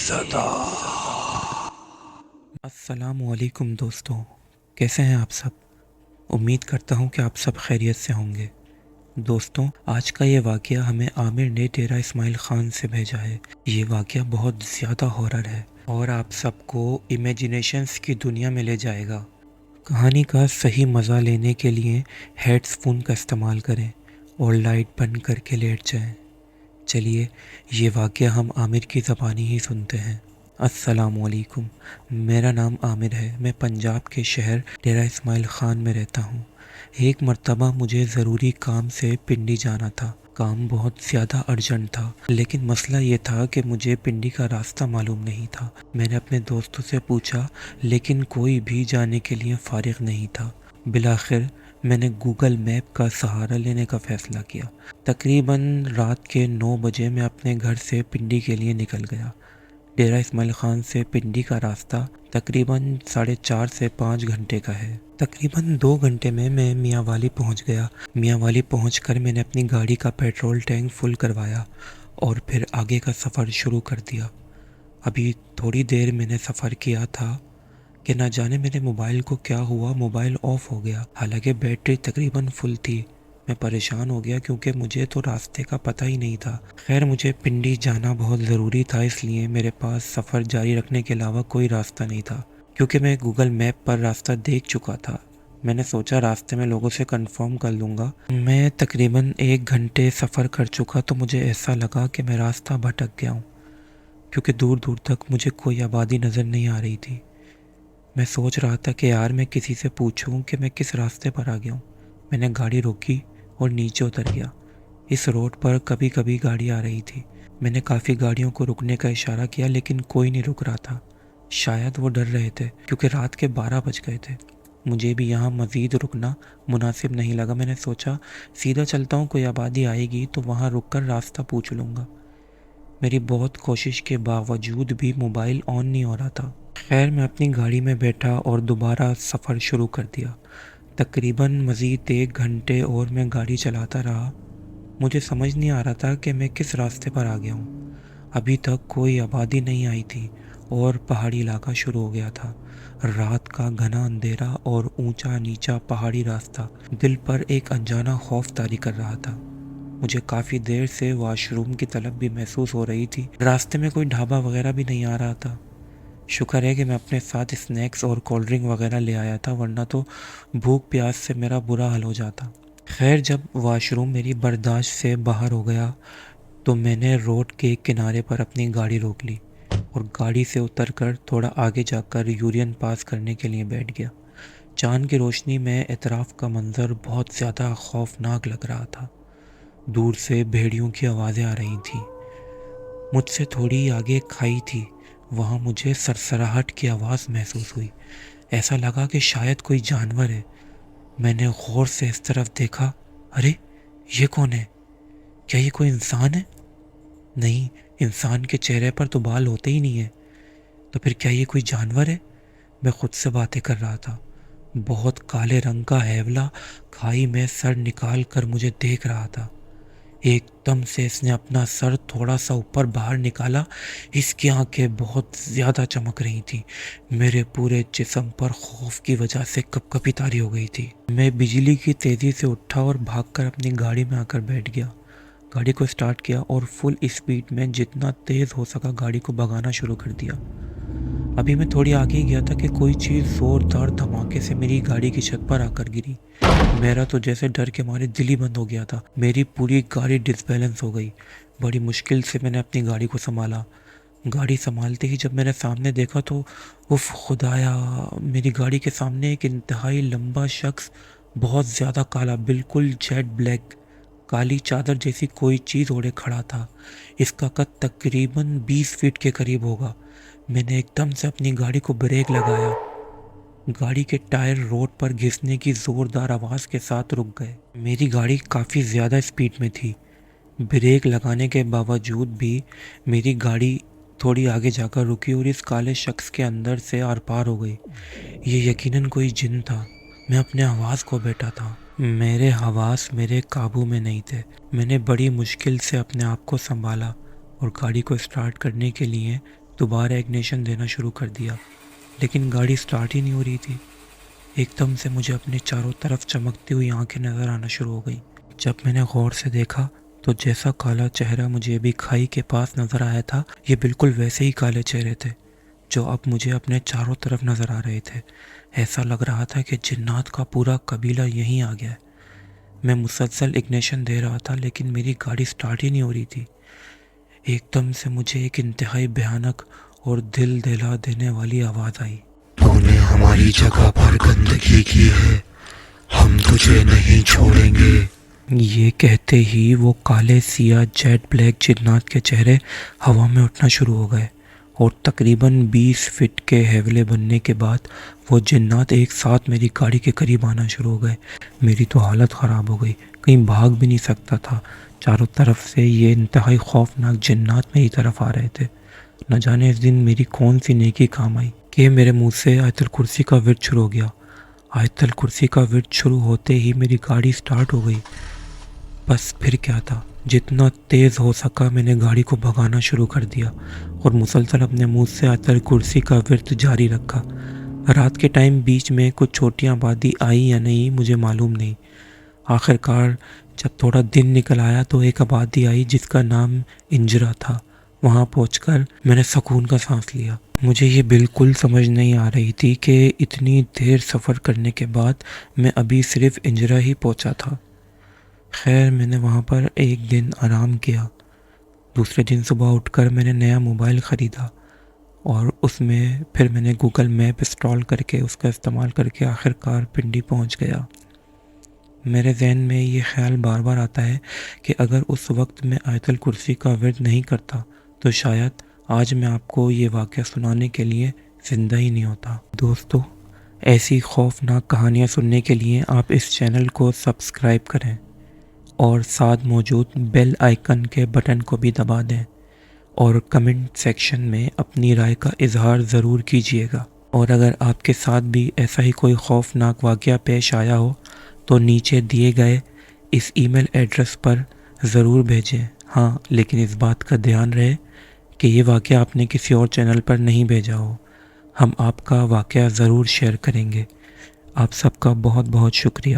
صدا۔ السلام علیکم دوستوں، کیسے ہیں آپ سب؟ امید کرتا ہوں کہ آپ سب خیریت سے ہوں گے۔ دوستوں، آج کا یہ واقعہ ہمیں عامر نے ڈیرہ اسماعیل خان سے بھیجا ہے۔ یہ واقعہ بہت زیادہ ہارر ہے اور آپ سب کو امیجنیشنز کی دنیا میں لے جائے گا۔ کہانی کا صحیح مزہ لینے کے لیے ہیڈ فون کا استعمال کریں اور لائٹ بند کر کے لیٹ جائیں۔ چلیے یہ واقعہ ہم عامر کی زبانی ہی سنتے ہیں۔ السلام علیکم، میرا نام عامر ہے۔ میں پنجاب کے شہر ڈیرہ اسماعیل خان میں رہتا ہوں۔ ایک مرتبہ مجھے ضروری کام سے پنڈی جانا تھا۔ کام بہت زیادہ ارجنٹ تھا، لیکن مسئلہ یہ تھا کہ مجھے پنڈی کا راستہ معلوم نہیں تھا۔ میں نے اپنے دوستوں سے پوچھا، لیکن کوئی بھی جانے کے لیے فارغ نہیں تھا۔ بالآخر میں نے گوگل میپ کا سہارا لینے کا فیصلہ کیا۔ تقریباً رات کے 9 بجے میں اپنے گھر سے پنڈی کے لیے نکل گیا۔ ڈیرہ اسماعیل خان سے پنڈی کا راستہ تقریباً 4.5 سے 5 گھنٹے کا ہے۔ تقریباً 2 گھنٹے میں میاں والی پہنچ گیا۔ میاں والی پہنچ کر میں نے اپنی گاڑی کا پیٹرول ٹینک فل کروایا اور پھر آگے کا سفر شروع کر دیا۔ ابھی تھوڑی دیر میں نے سفر کیا تھا کہ نہ جانے میرے موبائل کو کیا ہوا، موبائل آف ہو گیا، حالانکہ بیٹری تقریباً فل تھی۔ میں پریشان ہو گیا کیونکہ مجھے تو راستے کا پتہ ہی نہیں تھا۔ خیر مجھے پنڈی جانا بہت ضروری تھا، اس لیے میرے پاس سفر جاری رکھنے کے علاوہ کوئی راستہ نہیں تھا۔ کیونکہ میں گوگل میپ پر راستہ دیکھ چکا تھا، میں نے سوچا راستے میں لوگوں سے کنفرم کر لوں گا۔ میں تقریباً 1 گھنٹے سفر کر چکا تو مجھے ایسا لگا کہ میں راستہ بھٹک گیا ہوں، کیونکہ دور دور تک مجھے کوئی آبادی نظر نہیں آ رہی تھی۔ میں سوچ رہا تھا کہ یار میں کسی سے پوچھوں کہ میں کس راستے پر آ گیا ہوں۔ میں نے گاڑی روکی اور نیچے اتر گیا۔ اس روڈ پر کبھی کبھی گاڑی آ رہی تھی۔ میں نے کافی گاڑیوں کو رکنے کا اشارہ کیا، لیکن کوئی نہیں رک رہا تھا۔ شاید وہ ڈر رہے تھے، کیونکہ رات کے 12 بج گئے تھے۔ مجھے بھی یہاں مزید رکنا مناسب نہیں لگا۔ میں نے سوچا سیدھا چلتا ہوں، کوئی آبادی آئے گی تو وہاں رک کر راستہ پوچھ لوں گا۔ میری بہت کوشش کے باوجود بھی موبائل آن نہیں ہو رہا تھا۔ خیر میں اپنی گاڑی میں بیٹھا اور دوبارہ سفر شروع کر دیا۔ تقریباً مزید 1 گھنٹے اور میں گاڑی چلاتا رہا۔ مجھے سمجھ نہیں آ رہا تھا کہ میں کس راستے پر آ گیا ہوں۔ ابھی تک کوئی آبادی نہیں آئی تھی اور پہاڑی علاقہ شروع ہو گیا تھا۔ رات کا گھنا اندھیرا اور اونچا نیچا پہاڑی راستہ دل پر ایک انجانا خوف طاری کر رہا تھا۔ مجھے کافی دیر سے واش روم کی طلب بھی محسوس ہو رہی تھی۔ راستے میں کوئی ڈھابا وغیرہ بھی نہیں آ رہا تھا۔ شکر ہے کہ میں اپنے ساتھ اسنیکس اور کولڈ ڈرنک وغیرہ لے آیا تھا، ورنہ تو بھوک پیاس سے میرا برا حال ہو جاتا۔ خیر جب واش روم میری برداشت سے باہر ہو گیا تو میں نے روڈ کے کنارے پر اپنی گاڑی روک لی اور گاڑی سے اتر کر تھوڑا آگے جا کر یورین پاس کرنے کے لیے بیٹھ گیا۔ چاند کی روشنی میں اطراف کا منظر بہت زیادہ خوفناک لگ رہا تھا۔ دور سے بھیڑیوں کی آوازیں آ رہی تھیں۔ مجھ سے تھوڑی آگے کھائی تھی، وہاں مجھے سرسراہٹ کی آواز محسوس ہوئی۔ ایسا لگا کہ شاید کوئی جانور ہے۔ میں نے غور سے اس طرف دیکھا۔ ارے یہ کون ہے؟ کیا یہ کوئی انسان ہے؟ نہیں، انسان کے چہرے پر تو بال ہوتے ہی نہیں ہیں۔ تو پھر کیا یہ کوئی جانور ہے؟ میں خود سے باتیں کر رہا تھا۔ بہت کالے رنگ کا ہیولا کھائی میں سر نکال کر مجھے دیکھ رہا تھا۔ ایک دم سے اس نے اپنا سر تھوڑا سا اوپر باہر نکالا۔ اس کی آنکھیں بہت زیادہ چمک رہی تھیں۔ میرے پورے جسم پر خوف کی وجہ سے کپکپی طاری ہو گئی تھی۔ میں بجلی کی تیزی سے اٹھا اور بھاگ کر اپنی گاڑی میں آ کر بیٹھ گیا۔ گاڑی کو سٹارٹ کیا اور فل اسپیڈ میں جتنا تیز ہو سکا گاڑی کو بھگانا شروع کر دیا۔ ابھی میں تھوڑی آگے ہی گیا تھا کہ کوئی چیز زوردار دھماکے سے میری گاڑی کی چھت پر آ کر گری۔ میرا تو جیسے ڈر کے مارے دل ہی بند ہو گیا تھا۔ میری پوری گاڑی ڈس بیلنس ہو گئی۔ بڑی مشکل سے میں نے اپنی گاڑی کو سنبھالا۔ گاڑی سنبھالتے ہی جب میں نے سامنے دیکھا تو اف خدایا، میری گاڑی کے سامنے ایک انتہائی لمبا شخص، بہت زیادہ کالا، بالکل جیٹ بلیک، کالی چادر جیسی کوئی چیز اوڑھے کھڑا تھا۔ اس کا قد تقریباً 20 فٹ کے قریب ہوگا۔ میں نے ایک دم سے اپنی گاڑی کو بریک لگایا۔ گاڑی کے ٹائر روڈ پر گھسنے کی زوردار آواز کے ساتھ رک گئے۔ میری گاڑی کافی زیادہ اسپیڈ میں تھی۔ بریک لگانے کے باوجود بھی میری گاڑی تھوڑی آگے جا کر رکی اور اس کالے شخص کے اندر سے آر پار ہو گئی۔ یہ یقیناً کوئی جن تھا۔ میں اپنے حواس کو بیٹھا تھا۔ میرے حواس میرے قابو میں نہیں تھے۔ میں نے بڑی مشکل سے اپنے آپ کو سنبھالا اور گاڑی کو سٹارٹ کرنے کے لیے دوبارہ اگنیشن دینا شروع کر دیا، لیکن گاڑی سٹارٹ ہی نہیں ہو رہی تھی۔ ایک دم سے مجھے اپنے چاروں طرف چمکتی ہوئی آنکھیں نظر آنا شروع ہو گئیں۔ جب میں نے غور سے دیکھا تو جیسا کالا چہرہ مجھے ابھی کھائی کے پاس نظر آیا تھا، یہ بالکل ویسے ہی کالے چہرے تھے جو اب مجھے اپنے چاروں طرف نظر آ رہے تھے۔ ایسا لگ رہا تھا کہ جنات کا پورا قبیلہ یہیں آ گیا ہے۔ میں مسلسل اگنیشن دے رہا تھا لیکن میری گاڑی سٹارٹ ہی نہیں ہو رہی تھی۔ ایک دم سے مجھے ایک انتہائی بھیانک اور دل دہلا دینے والی آواز آئی، تو نے ہماری جگہ پر گندگی کی ہے، ہم تجھے نہیں چھوڑیں گے۔ یہ کہتے ہی وہ کالے سیاہ جیٹ بلیک جنات کے چہرے ہوا میں اٹھنا شروع ہو گئے اور تقریباً 20 فٹ کے حیولے بننے کے بعد وہ جنات ایک ساتھ میری گاڑی کے قریب آنا شروع ہو گئے۔ میری تو حالت خراب ہو گئی، کہیں بھاگ بھی نہیں سکتا تھا۔ چاروں طرف سے یہ انتہائی خوفناک جنات میری طرف آ رہے تھے۔ نہ جانے اس دن میری کون سی نیکی کام آئی کہ میرے منہ سے آیت الکرسی کا ورد شروع ہو گیا۔ آیت الکرسی کا ورد شروع ہوتے ہی میری گاڑی سٹارٹ ہو گئی۔ بس پھر کیا تھا، جتنا تیز ہو سکا میں نے گاڑی کو بھگانا شروع کر دیا اور مسلسل اپنے منہ سے آیت الکرسی کا ورد جاری رکھا۔ رات کے ٹائم بیچ میں کچھ چھوٹی آبادی آئی یا نہیں مجھے معلوم نہیں۔ آخر کار جب تھوڑا دن نکل آیا تو ایک آبادی آئی جس کا نام انجرا تھا۔ وہاں پہنچ کر میں نے سکون کا سانس لیا۔ مجھے یہ بالکل سمجھ نہیں آ رہی تھی کہ اتنی دیر سفر کرنے کے بعد میں ابھی صرف انجرا ہی پہنچا تھا۔ خیر میں نے وہاں پر ایک دن آرام کیا۔ دوسرے دن صبح اٹھ کر میں نے نیا موبائل خریدا اور اس میں پھر میں نے گوگل میپ انسٹال کر کے اس کا استعمال کر کے آخر کار پنڈی پہنچ گیا۔ میرے ذہن میں یہ خیال بار بار آتا ہے کہ اگر اس وقت میں آیت الکرسی کا ورد نہیں کرتا تو شاید آج میں آپ کو یہ واقعہ سنانے کے لیے زندہ ہی نہیں ہوتا۔ دوستو، ایسی خوفناک کہانیاں سننے کے لیے آپ اس چینل کو سبسکرائب کریں اور ساتھ موجود بیل آئیکن کے بٹن کو بھی دبا دیں اور کمنٹ سیکشن میں اپنی رائے کا اظہار ضرور کیجیے گا۔ اور اگر آپ کے ساتھ بھی ایسا ہی کوئی خوفناک واقعہ پیش آیا ہو تو نیچے دیے گئے اس ای میل ایڈریس پر ضرور بھیجیں۔ ہاں، لیکن اس بات کا دھیان رہے کہ یہ واقعہ آپ نے کسی اور چینل پر نہیں بھیجا ہو۔ ہم آپ کا واقعہ ضرور شیئر کریں گے۔ آپ سب کا بہت بہت شکریہ۔